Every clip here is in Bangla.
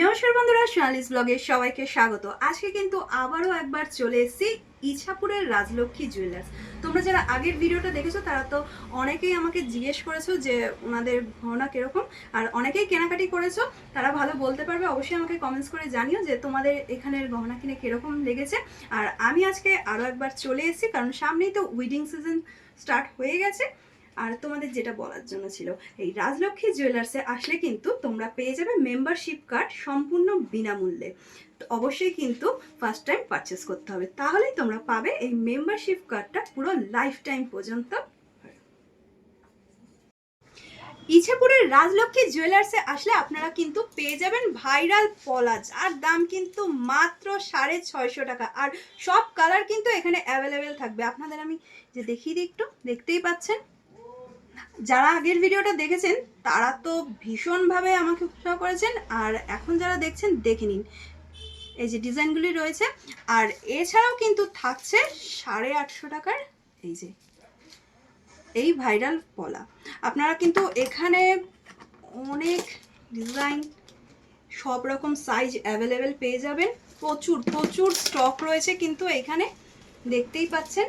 নমস্কার বন্ধুরা, সোনালিস ব্লগে সবাইকে স্বাগত। আজকে কিন্তু আবারও একবার চলে এসেছি ইছাপুরের রাজলক্ষ্মী জুয়েলার্স। তোমরা যারা আগের ভিডিওটা দেখেছো তারা তো অনেকেই আমাকে জিজ্ঞেস করেছো যে ওনাদের গহনা কিরকম, আর অনেকেই কেনাকাটি করেছো, তারা ভালো বলতে পারবে। অবশ্যই আমাকে কমেন্টস করে জানিও যে তোমাদের এখানের গহনা কিনে কিরকম লেগেছে। আর আমি আজকে আরও একবার চলে এসেছি কারণ সামনেই তো ওয়েডিং সিজন স্টার্ট হয়ে গেছে। আর তোমাদের যেটা বলার জন্য ছিল, এই রাজলক্ষ্মী জুয়েলার্সে আসলে কিন্তু তোমরা পেয়ে যাবে মেম্বারশিপ কার্ড সম্পূর্ণ বিনামূল্যে। তো অবশ্যই কিন্তু ফার্স্ট টাইম পারচেস করতে হবে, তাহলেই তোমরা পাবে এই মেম্বারশিপ কার্ডটা পুরো লাইফ টাইম পর্যন্ত। ইছাপুরের রাজলক্ষ্মী জুয়েলার্সে আসলে আপনারা কিন্তু পেয়ে যাবেন ভাইরাল পলা, আর দাম কিন্তু মাত্র 650 টাকা। আর সব কালার কিন্তু এখানে অ্যাভেলেবেল থাকবে। আপনাদের আমি যে দেখিয়ে দিই, একটু দেখতেই পাচ্ছেন। যারা আগের ভিডিওটা দেখেছেন তারা তো ভীষণভাবে আমাকে উৎসাহ করেছেন, আর এখন যারা দেখছেন দেখে নিন এই যে ডিজাইনগুলি রয়েছে। আর এছাড়াও কিন্তু থাকছে 850 টাকার এই যে এই ভাইরাল পলা। আপনারা কিন্তু এখানে অনেক ডিজাইন, সব রকম সাইজ অ্যাভেলেবেল পেয়ে যাবেন। প্রচুর প্রচুর স্টক রয়েছে কিন্তু এখানে, দেখতেই পাচ্ছেন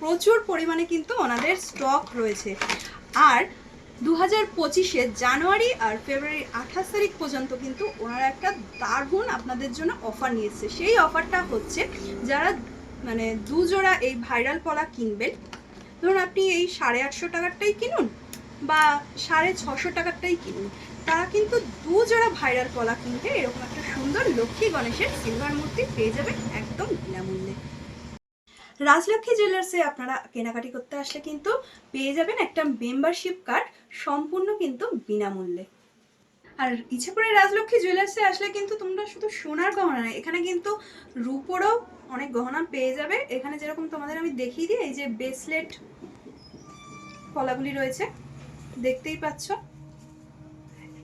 প্রচুর পরিমাণে কিন্তু ওনাদের স্টক রয়েছে। আর 2025 জানুয়ারি আর ফেব্রুয়ারি 28 তারিখ পর্যন্ত কিন্তু ওনারা একটা দারুণ আপনাদের জন্য অফার নিয়ে এসেছে। সেই অফারটা হচ্ছে, যারা মানে দুজোড়া এই ভাইরাল পলা কিনবেন, ধরুন আপনি এই 850 টাকারটাই কিনুন বা 650 টাকারটাই কিনুন, তারা কিন্তু দুজোড়া ভাইরাল পলা কিনতে এরকম একটা সুন্দর লক্ষ্মী গণেশের সিলভার মূর্তি পেয়ে যাবেন একদম বিনামূল্যে। রাজলক্ষ্মী জুয়েলার্সে আপনারা কেনাকাটি করতে আসলে কিন্তু পেয়ে যাবেন একটা মেম্বারশিপ কার্ড সম্পূর্ণ কিন্তু বিনামূল্যে। আর ইছাপুরের রাজলক্ষ্মী জুয়েলার্সে আসলে কিন্তু তোমরা শুধু সোনার গহনা নয়, এখানে কিন্তু রূপোরও অনেক গহনা পেয়ে যাবে। এখানে যেরকম তোমাদের আমি দেখিয়ে দিই, এই যে ব্রেসলেট পলাগুলি রয়েছে দেখতেই পাচ্ছ,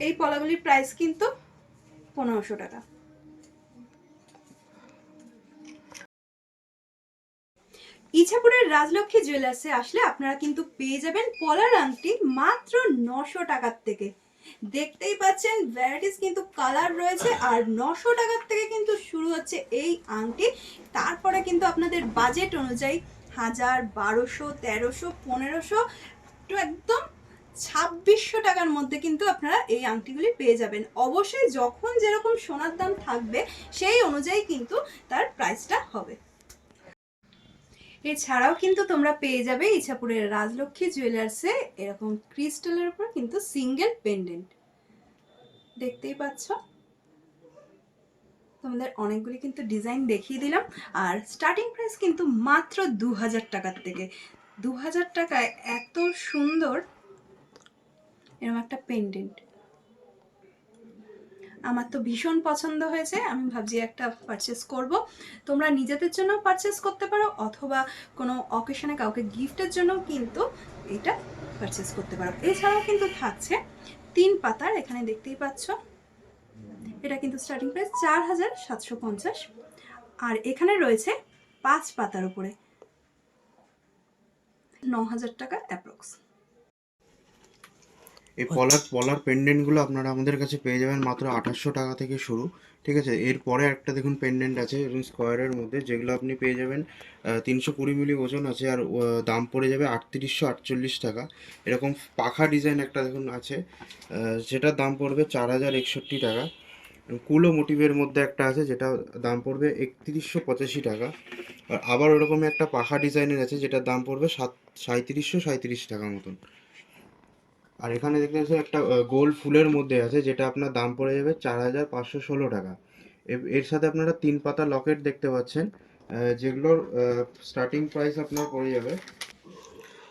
এই পলাগুলির প্রাইস কিন্তু 1500 টাকা। ইছাপুরের রাজলক্ষ্মী জুয়েলার্সে আসলে আপনারা কিন্তু পেয়ে যাবেন পলার আংটি মাত্র 900 টাকার থেকে। দেখতেই পাচ্ছেন ভ্যারাইটিস কিন্তু কালার রয়েছে, আর 900 টাকার থেকে কিন্তু শুরু হচ্ছে এই আংটি। তারপরে কিন্তু আপনাদের বাজেট অনুযায়ী 1000, 1200, 1300, 1500 তো একদম 2600 টাকার মধ্যে কিন্তু আপনারা এই আংটিগুলি পেয়ে যাবেন। অবশ্যই যখন যেরকম সোনার দাম থাকবে সেই অনুযায়ী কিন্তু তার প্রাইসটা হবে। এছাড়াও কিন্তু তোমরা পেয়ে যাবে ইছাপুরের রাজলক্ষ্মী জুয়েলার্সে এরকম ক্রিস্টালের উপর কিন্তু সিঙ্গেল পেন্ডেন্ট, দেখতেই পাচ্ছ। তোমাদের অনেকগুলি কিন্তু ডিজাইন দেখিয়ে দিলাম, আর স্টার্টিং প্রাইস কিন্তু মাত্র 2000 টাকার থেকে। 2000 টাকায় এত সুন্দর এরকম একটা পেন্ডেন্ট আমার তো ভীষণ পছন্দ হয়েছে। আমি ভাবছি একটা পারচেস করব। তোমরা নিজেদের জন্য পারচেস করতে পারো, অথবা কোনো অকেশনে কাউকে গিফটের জন্য কিন্তু এটা পারচেস করতে পারো। এছাড়াও কিন্তু থাকছে 3 পাতার, এখানে দেখতেই পাচ্ছ। এটা কিন্তু স্টার্টিং প্রাইস 4750, আর এখানে রয়েছে 5 পাতার উপরে 9000 টাকা অ্যাপ্রক্স। এই পলার পেন্ডেন্টগুলো আপনারা আমাদের কাছে পেয়ে যাবেন মাত্র 2800 টাকা থেকে শুরু। ঠিক আছে, এরপরে একটা দেখুন পেন্ডেন্ট আছে এরকম স্কোয়ারের মধ্যে, যেগুলো আপনি পেয়ে যাবেন 320 মিলি ওজন আছে, আর দাম পড়ে যাবে 3848 টাকা। এরকম পাখা ডিজাইন একটা দেখুন আছে, যেটার দাম পড়বে 4061 টাকা। কুলো মোটিভের মধ্যে একটা আছে যেটা দাম পড়বে 3185 টাকা। আর আবার ওরকমই একটা পাখা ডিজাইনের আছে যেটার দাম পড়বে 3737 টাকা মতন। আর এখানে দেখতে পাচ্ছেন একটা গোল ফুলের মধ্যে আছে যেটা আপনার দাম পড়ে যাবে 4516 টাকা। এর সাথে আপনারা 3 পাতা লকেট দেখতে পাচ্ছেন, যেগুলোর স্টার্টিং প্রাইস আপনার পড়ে যাবে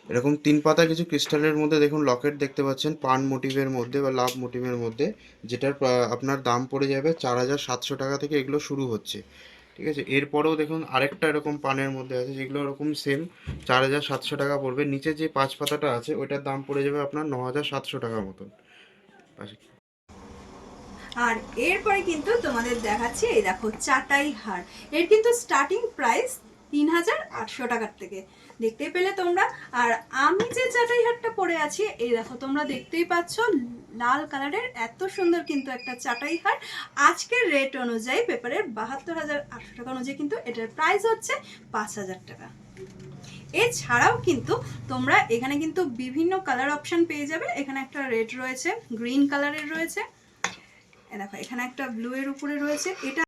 এরকম 3 পাতা কিছু ক্রিস্টালের মধ্যে দেখুন লকেট দেখতে পাচ্ছেন পান মোটিভের মধ্যে বা লাভ মোটিভের মধ্যে, যেটার আপনার দাম পড়ে যাবে 4700 টাকা থেকে এগুলো শুরু হচ্ছে। ঠিক আছে, এরপরেও দেখুন আরেকটা এরকম পানের মধ্যে আছে যেগুলো এরকম সেম 4700 টাকা পড়বে। নিচে যে 5 পাতাটা আছে ওইটার দাম পড়ে যাবে আপনার 9700 টাকা মতন। আর এরপরে কিন্তু তোমাদের দেখাচ্ছি, এই দেখো চাটাই হার। এর কিন্তু স্টার্টিং প্রাইস 3800 টাকার থেকে। দেখতেই পেলে তোমরা। আর আমি যে চাটাই হাটটা পরে আছি, এই দেখো তোমরা দেখতেই পাচ্ছ লাল কালারের এত সুন্দর কিন্তু একটা চাটাই হাট। আজকের রেট অনুযায়ী পেপারের 72,800 টাকা অনুযায়ী কিন্তু এটার প্রাইস হচ্ছে 5000 টাকা। এছাড়াও কিন্তু তোমরা এখানে কিন্তু বিভিন্ন কালার অপশন পেয়ে যাবে। এখানে একটা রেড রয়েছে, গ্রিন কালারের রয়েছে, দেখো এখানে একটা ব্লু এর উপরে রয়েছে। এটা